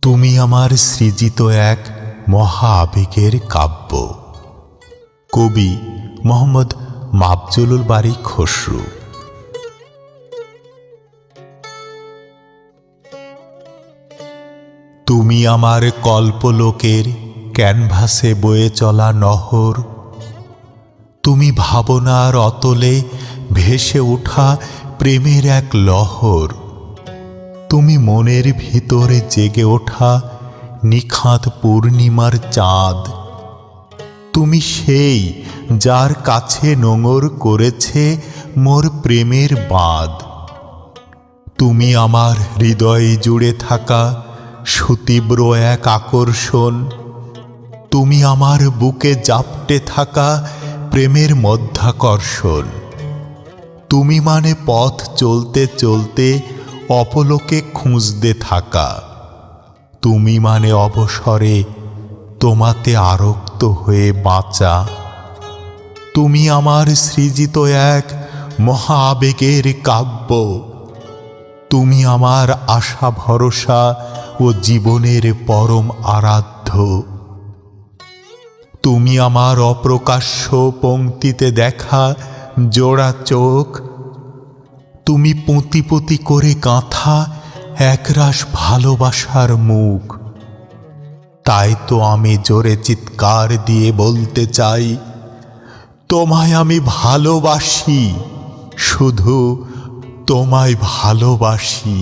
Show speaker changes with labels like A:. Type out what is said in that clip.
A: তুমি আমার সৃজিত এক মহা আবেগের কাব্য। কবি মোহাম্মদ মাফজলুল বারী খসরু। তুমি আমার কল্পলোকের ক্যানভাসে বয়ে চলা নহর, তুমি ভাবনার অতলে ভেসে ওঠা প্রেমের এক লহর, তুমি মনের ভিতরে জেগে ওঠা নিখাত পূর্ণিমার চাঁদ, তুমি সেই যার কাছে নোঙর করেছে মোর প্রেমের বাঁধ। তুমি আমার হৃদয়ে জুড়ে থাকা সুতীব্র এক আকর্ষণ, তুমি আমার বুকে জাপটে থাকা প্রেমের মধ্যাকর্ষণ। তুমি মানে পথ চলতে চলতে অপলোকে খুঁজতে থাকা, তুমি মানে অবসরে তোমাতে আরক্ত হয়ে বাঁচা। তুমি আমার সৃজিত এক মহা আবেগের কাব্য, তুমি আমার আশা ভরসা ও জীবনের পরম আরাধ্য। তুমি আমার অপ্রকাশ্য পংক্তিতে দেখা জোড়া চোখ, তুমি পুঁতি পুঁতি করে গাঁথা একরাশ ভালোবাসার মুখ। তাই তো আমি জোরে চিৎকার দিয়ে বলতে চাই, তোমায় আমি ভালোবাসি, শুধু তোমায় ভালোবাসি।